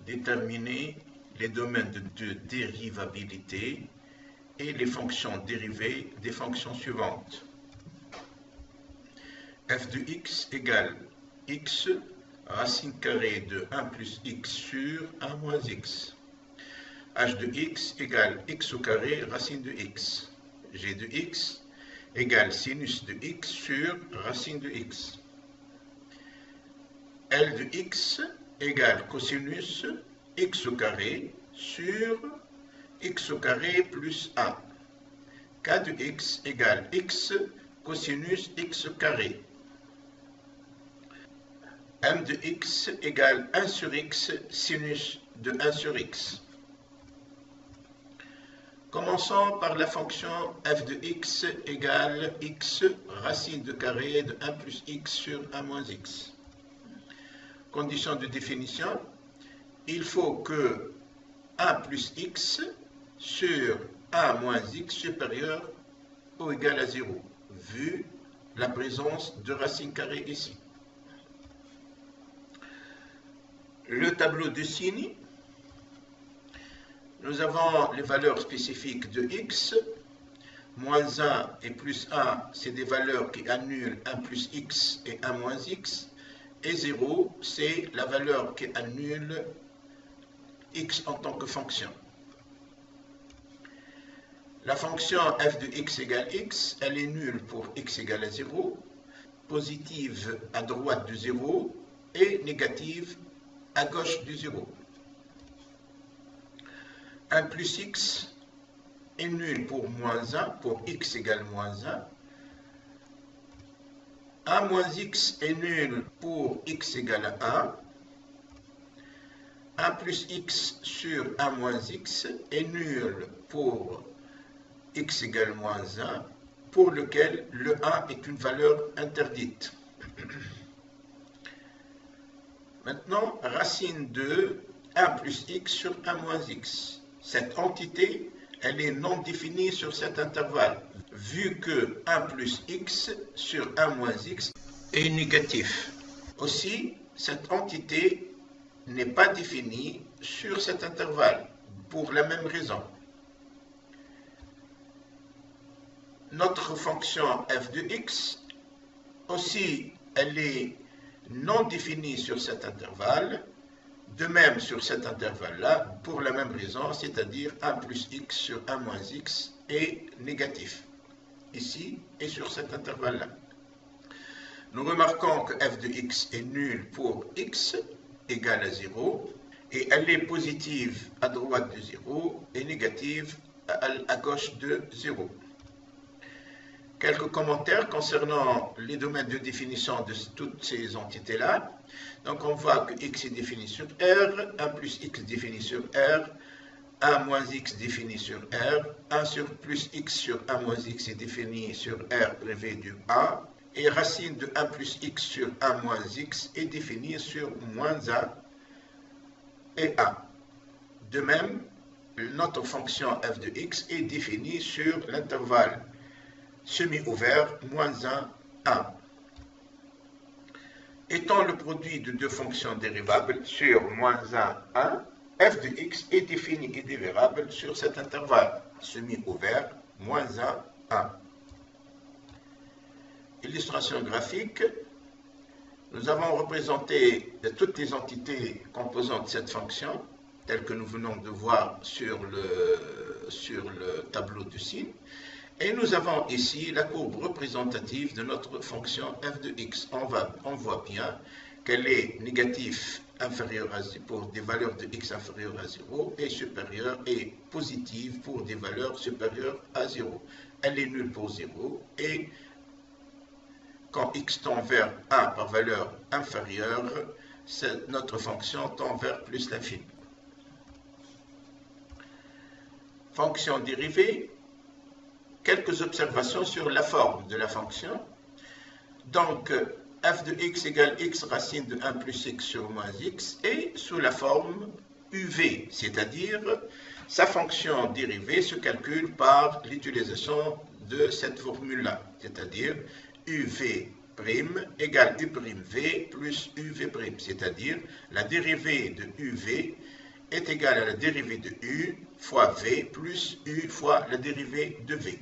déterminer les domaines de dérivabilité et les fonctions dérivées des fonctions suivantes. f de x égale x racine carrée de 1 plus x sur 1 moins x. h de x égale x au carré racine de x. g de x égale sinus de x sur racine de x. L de x égale cosinus x au carré sur x au carré plus 1. K de x égale x cosinus x carré. M de x égale 1 sur x sinus de 1 sur x. Commençons par la fonction f de x égale x racine de carré de 1 plus x sur 1 moins x. Condition de définition, il faut que 1 plus x sur 1 moins x supérieur ou égal à 0, vu la présence de racine carrée ici. Le tableau de signe, nous avons les valeurs spécifiques de x, moins 1 et plus 1, c'est des valeurs qui annulent 1 plus x et 1 moins x, et 0, c'est la valeur qui annule x en tant que fonction. La fonction f de x égale x, elle est nulle pour x égale à 0, positive à droite du 0 et négative à gauche du 0. 1 plus x est nul pour moins 1, pour x égale moins 1. 1 moins x est nul pour x égale à 1. 1 plus x sur 1 moins x est nul pour x égale moins 1, pour lequel le 1 est une valeur interdite. Maintenant, racine de 1 plus x sur 1 moins x. Cette entité, elle est non définie sur cet intervalle, vu que 1 plus x sur 1 moins x est négatif. Aussi, cette entité n'est pas définie sur cet intervalle, pour la même raison. Notre fonction f de x, aussi, elle est non définie sur cet intervalle, de même sur cet intervalle-là, pour la même raison, c'est-à-dire 1 plus x sur 1 moins x est négatif, ici et sur cet intervalle-là. Nous remarquons que f de x est nul pour x égale à 0, et elle est positive à droite de 0 et négative à gauche de 0. Quelques commentaires concernant les domaines de définition de toutes ces entités-là. Donc on voit que x est défini sur R, 1 plus x défini sur R, 1 moins x défini sur R, 1 sur plus x sur 1 moins x est défini sur R privé du A, et racine de 1 plus x sur 1 moins x est définie sur moins 1 et 1. De même, notre fonction f de x est définie sur l'intervalle semi-ouvert, moins 1, 1. Étant le produit de deux fonctions dérivables sur moins 1, 1, f de x est défini et dévérable sur cet intervalle semi-ouvert, moins 1, 1. Illustration graphique. Nous avons représenté toutes les entités composantes de cette fonction, telles que nous venons de voir sur le tableau de signe. Et nous avons ici la courbe représentative de notre fonction f de x. On voit bien qu'elle est négative inférieure à 0 pour des valeurs de x inférieures à 0 et supérieure et positive pour des valeurs supérieures à 0. Elle est nulle pour 0 et quand x tend vers 1 par valeur inférieure, notre fonction tend vers plus l'infini. Fonction dérivée. Quelques observations sur la forme de la fonction. Donc, f de x égale x racine de 1 plus x sur moins x est sous la forme uv, c'est-à-dire sa fonction dérivée se calcule par l'utilisation de cette formule-là, c'est-à-dire uv égale u'V plus uV', c'est-à-dire la dérivée de uV est égale à la dérivée de u fois v plus u fois la dérivée de v.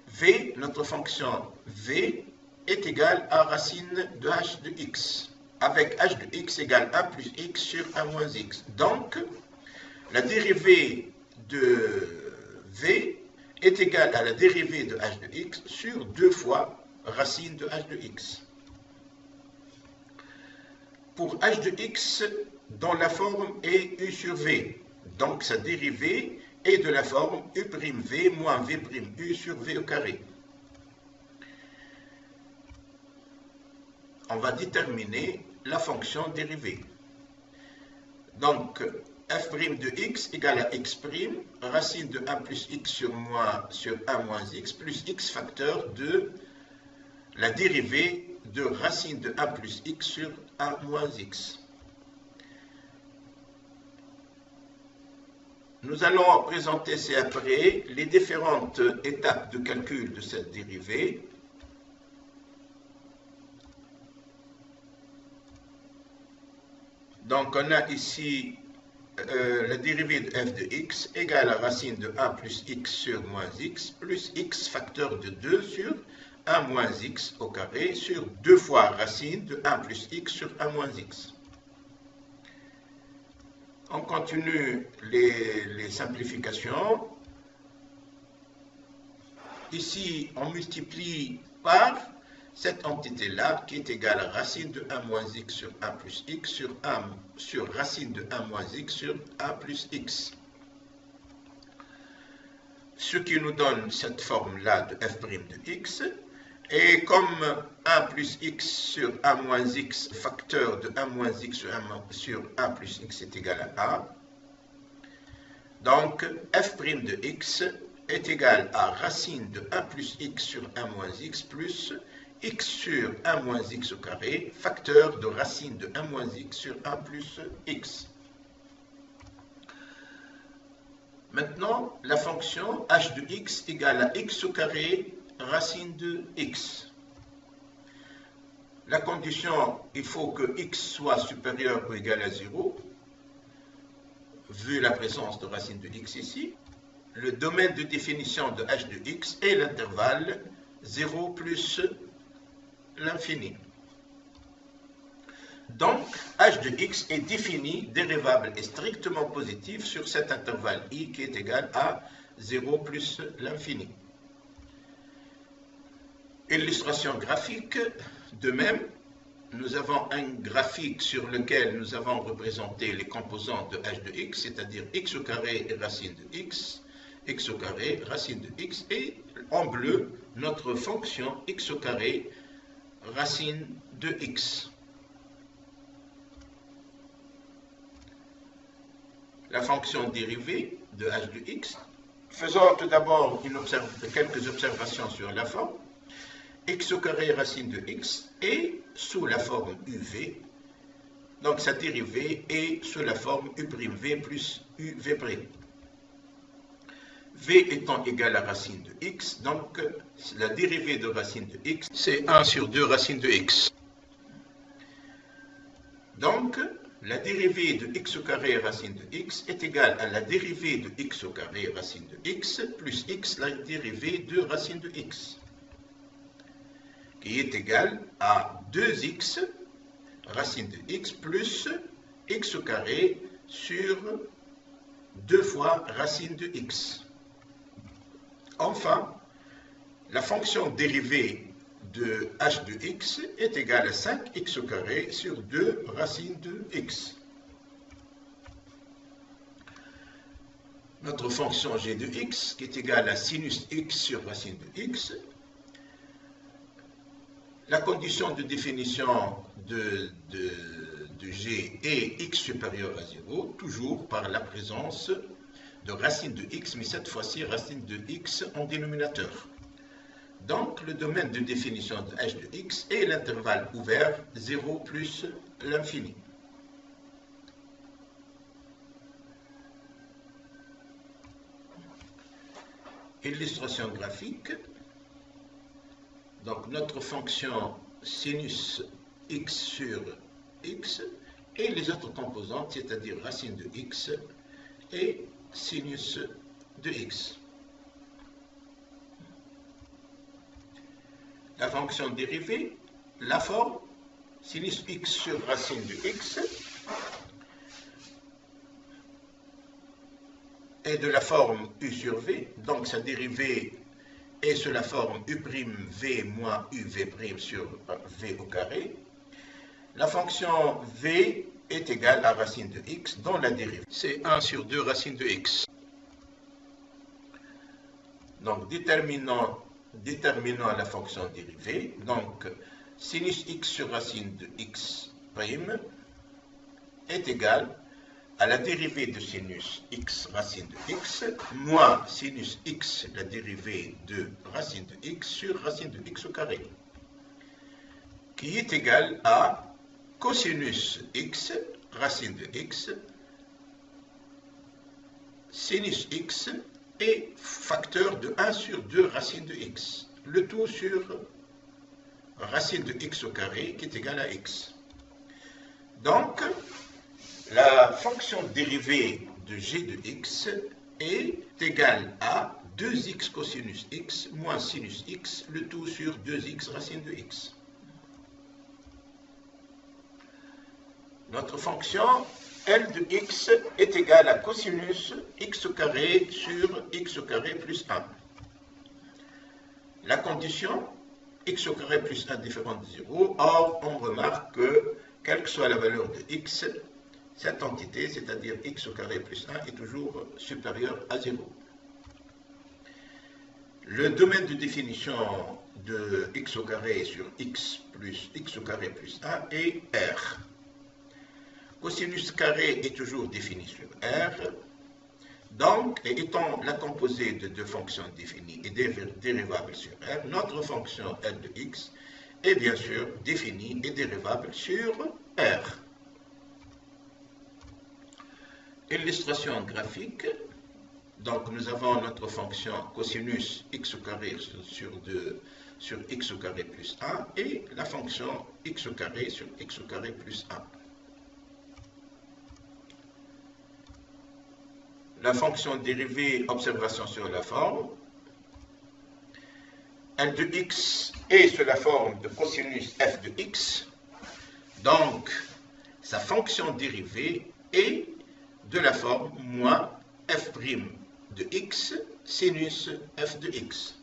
V, notre fonction v, est égale à racine de h de x, avec h de x égale 1 plus x sur 1 moins x. Donc, la dérivée de v est égale à la dérivée de h de x sur 2 fois racine de h de x. Pour h de x, dont la forme est u sur v, donc sa dérivée est de la forme u'v moins v'u sur v au carré. On va déterminer la fonction dérivée. Donc, f' de x égale à x', racine de 1 plus x sur 1 moins x, plus x facteur de la dérivée de racine de 1 plus x sur 1 moins x. Nous allons présenter ci-après les différentes étapes de calcul de cette dérivée. Donc, on a ici la dérivée de f de x égale à racine de 1 plus x sur moins x plus x facteur de 2 sur 1 moins x au carré sur 2 fois racine de 1 plus x sur 1 moins x. On continue les simplifications. Ici, on multiplie par cette entité-là qui est égale à racine de 1 moins x sur 1 plus x sur racine de 1 moins x sur 1 plus x. Ce qui nous donne cette forme-là de f' de x. Et comme 1 plus x sur 1 moins x, facteur de 1 moins x sur 1 plus x est égal à 1, donc f' de x est égal à racine de 1 plus x sur 1 moins x plus x sur 1 moins x au carré, facteur de racine de 1 moins x sur 1 plus x. Maintenant, la fonction h de x égale à x au carré racine de x. La condition, il faut que x soit supérieur ou égal à 0, vu la présence de racine de x ici. Le domaine de définition de h de x est l'intervalle 0 plus l'infini. Donc, h de x est défini, dérivable et strictement positif sur cet intervalle i qui est égal à 0 plus l'infini. Illustration graphique, de même, nous avons un graphique sur lequel nous avons représenté les composants de h de x, c'est-à-dire x au carré et racine de x au carré, racine de x, et en bleu, notre fonction x au carré, racine de x. La fonction dérivée de h de x. Faisons tout d'abord quelques observations sur la forme. X au carré racine de x est sous la forme uv, donc sa dérivée est sous la forme u'v plus uv'. V étant égal à racine de x, donc la dérivée de racine de x, c'est 1 sur 2 racine de x. Donc, la dérivée de x au carré racine de x est égale à la dérivée de x au carré racine de x plus x, la dérivée de racine de x, qui est égal à 2x racine de x plus x au carré sur 2 fois racine de x. Enfin, la fonction dérivée de h de x est égale à 5x au carré sur 2 racine de x. Notre fonction g de x, qui est égale à sinus x sur racine de x. La condition de définition de g est x supérieur à 0, toujours par la présence de racine de x, mais cette fois-ci racine de x en dénominateur. Donc, le domaine de définition de h de x est l'intervalle ouvert 0 plus l'infini. Illustration graphique. Donc notre fonction sinus x sur x et les autres composantes, c'est-à-dire racine de x et sinus de x. La fonction dérivée, la forme sinus x sur racine de x est de la forme u sur v, donc sa dérivée est sous la forme u'v moins uv' sur v au carré. La fonction v est égale à racine de x dont la dérivée c'est 1 sur 2 racine de x. Donc déterminant la fonction dérivée, donc sinus x sur racine de x' est égal à la dérivée de sinus x racine de x moins sinus x, la dérivée de racine de x sur racine de x au carré, qui est égal à cosinus x racine de x sinus x et facteur de 1 sur 2 racine de x, le tout sur racine de x au carré qui est égal à x. Donc, la fonction dérivée de g de x est égale à 2x cosinus x moins sinus x, le tout sur 2x racine de x. Notre fonction L de x est égale à cosinus x au carré sur x au carré plus 1. La condition x au carré plus 1 différente de 0, or on remarque que, quelle que soit la valeur de x, cette entité, c'est-à-dire x au carré plus 1, est toujours supérieure à 0. Le domaine de définition de x au carré sur x plus x au carré plus 1 est R. Cosinus carré est toujours défini sur R. Donc, étant la composée de deux fonctions définies et dérivables sur R, notre fonction L de x est bien sûr définie et dérivable sur R. Illustration graphique. Donc, nous avons notre fonction cosinus x au carré sur x au carré plus 1 et la fonction x au carré sur x au carré plus 1. La fonction dérivée, observation sur la forme. L de x est sur la forme de cosinus f de x. Donc, sa fonction dérivée est de la forme moins f' de x sinus f de x.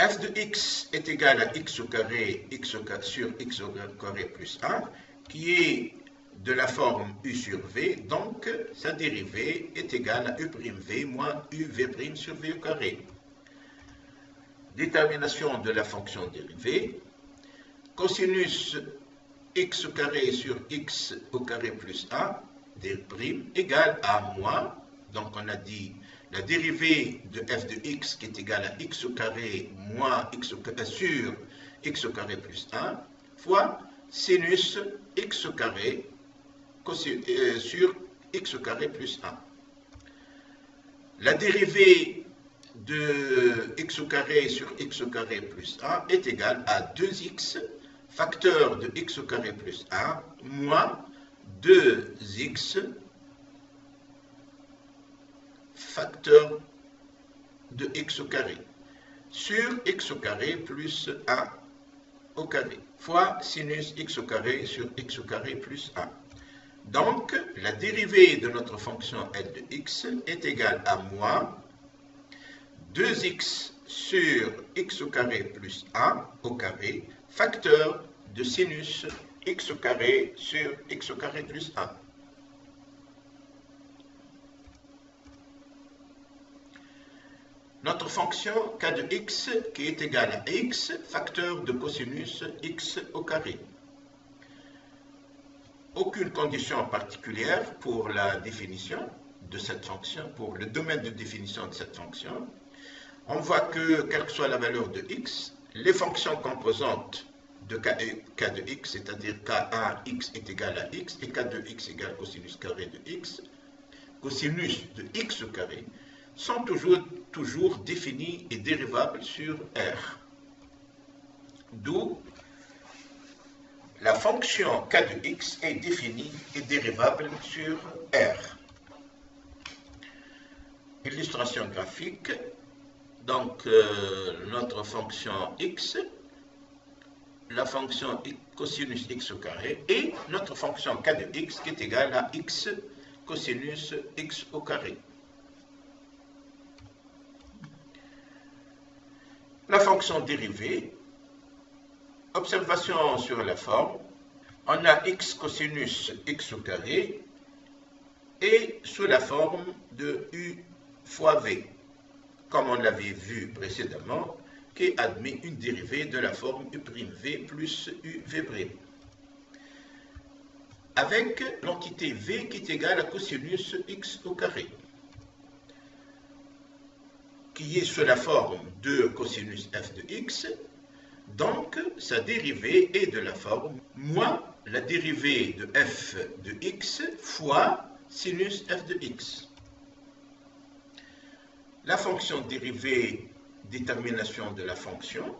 F de x est égal à x au carré sur x au carré plus 1, qui est de la forme u sur v, donc sa dérivée est égale à u'v moins uv' sur v au carré. Détermination de la fonction dérivée, cosinus x au carré sur x au carré plus 1 d'R' égale à moins, donc on a dit la dérivée de f de x qui est égale à x au carré moins x au carré sur x au carré plus 1 fois sinus x au carré sur x au carré plus 1. La dérivée de x au carré sur x au carré plus 1 est égale à 2x facteur de x au carré plus 1 moins 2x facteur de x au carré sur x au carré plus 1 au carré fois sinus x au carré sur x au carré plus 1. Donc, la dérivée de notre fonction L de x est égale à moins 2x sur x au carré plus 1 au carré facteur de sinus x au carré sur x au carré plus 1. Notre fonction k de x qui est égale à x facteur de cosinus x au carré. Aucune condition particulière pour la définition de cette fonction, pour le domaine de définition de cette fonction. On voit que, quelle que soit la valeur de x, les fonctions composantes de k de x, c'est-à-dire k1x est égal à x, et k de x égale cosinus carré de x, cosinus de x au carré, sont toujours définis et dérivables sur R. D'où la fonction k de x est définie et dérivable sur R. Illustration graphique. Donc, notre fonction x, la fonction cosinus x au carré, et notre fonction k de x qui est égale à x cosinus x au carré. La fonction dérivée, observation sur la forme, on a x cosinus x au carré et sous la forme de u fois v, comme on l'avait vu précédemment, qui admet une dérivée de la forme u'v plus uv', avec l'entité v qui est égale à cosinus x au carré, qui est sous la forme de cosinus f de x. Donc, sa dérivée est de la forme moins la dérivée de f de x fois sinus f de x. La fonction dérivée, détermination de la fonction,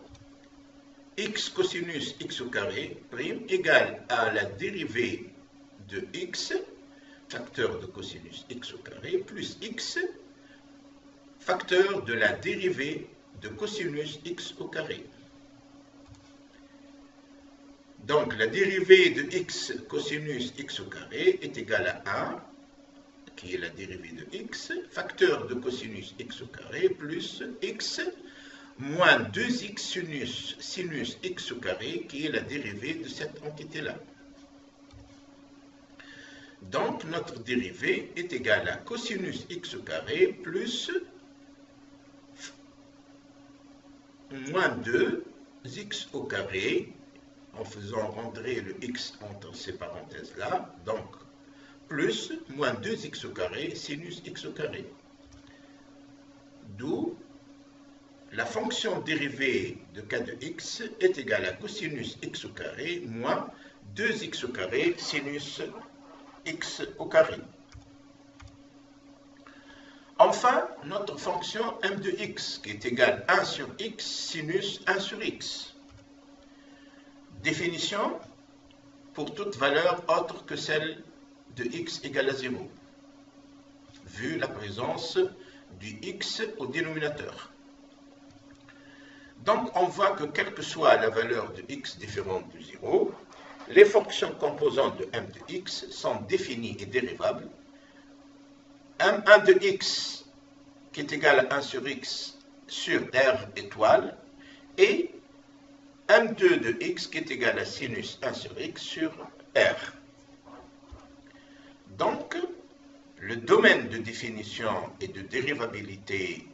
x cosinus x au carré prime égale à la dérivée de x, facteur de cosinus x au carré, plus x, facteur de la dérivée de cosinus x au carré. Donc, la dérivée de x cosinus x au carré est égale à 1, qui est la dérivée de x, facteur de cosinus x au carré, plus x, moins 2x sinus x au carré, qui est la dérivée de cette entité-là. Donc, notre dérivée est égale à cosinus x au carré, plus moins 2x au carré, en faisant rentrer le x entre ces parenthèses-là, donc plus moins 2x au carré sinus x au carré. D'où la fonction dérivée de k de x est égale à cosinus x au carré moins 2x au carré sinus x au carré. Enfin, notre fonction m de x qui est égale à 1 sur x sinus 1 sur x. Définition pour toute valeur autre que celle de x égale à 0, vu la présence du x au dénominateur. Donc, on voit que quelle que soit la valeur de x différente de 0, les fonctions composantes de m de x sont définies et dérivables. m1 de x qui est égal à 1 sur x sur r étoile et m2 de x qui est égal à sinus 1 sur x sur r. Donc, le domaine de définition et de dérivabilité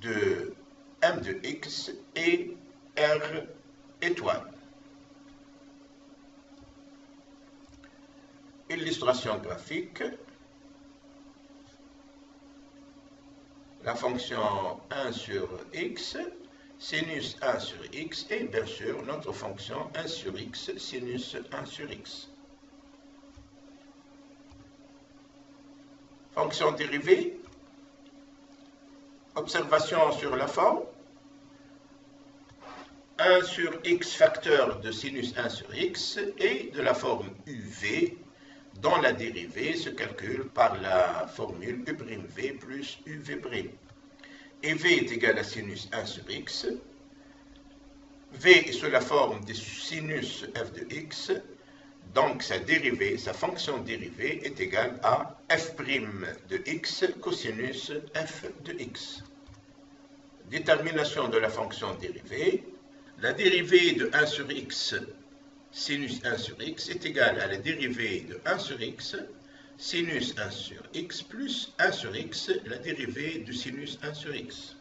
de m de x est r étoile. Illustration graphique. La fonction 1 sur x, sinus 1 sur x, et bien sûr notre fonction 1 sur x, sinus 1 sur x. Fonction dérivée, observation sur la forme, 1 sur x facteur de sinus 1 sur x et de la forme uv, dont la dérivée se calcule par la formule u'v plus uv'. Et v est égal à sinus 1 sur x. V est sous la forme de sinus f de x, donc sa dérivée, sa fonction dérivée est égale à f' de x cosinus f de x. Détermination de la fonction dérivée. La dérivée de 1 sur x sinus 1 sur x est égale à la dérivée de 1 sur x sinus 1 sur x plus 1 sur x, la dérivée du sinus 1 sur x.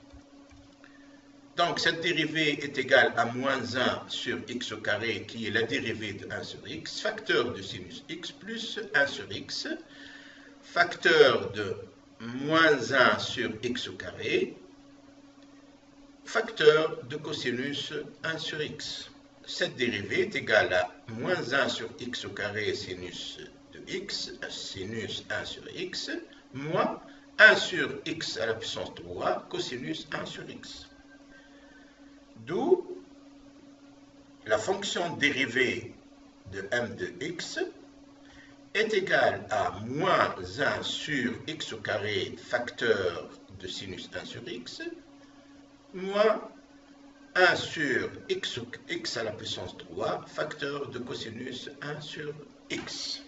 Donc cette dérivée est égale à moins 1 sur x au carré qui est la dérivée de 1 sur x, facteur de sinus x plus 1 sur x, facteur de moins 1 sur x au carré, facteur de cosinus 1 sur x. Cette dérivée est égale à moins 1 sur x au carré sinus de x, sinus 1 sur x, moins 1 sur x à la puissance 3 cosinus 1 sur x. D'où la fonction dérivée de m de x est égale à moins 1 sur x au carré facteur de sinus 1 sur x, moins 1 sur x à la puissance 3 facteur de cosinus 1 sur x.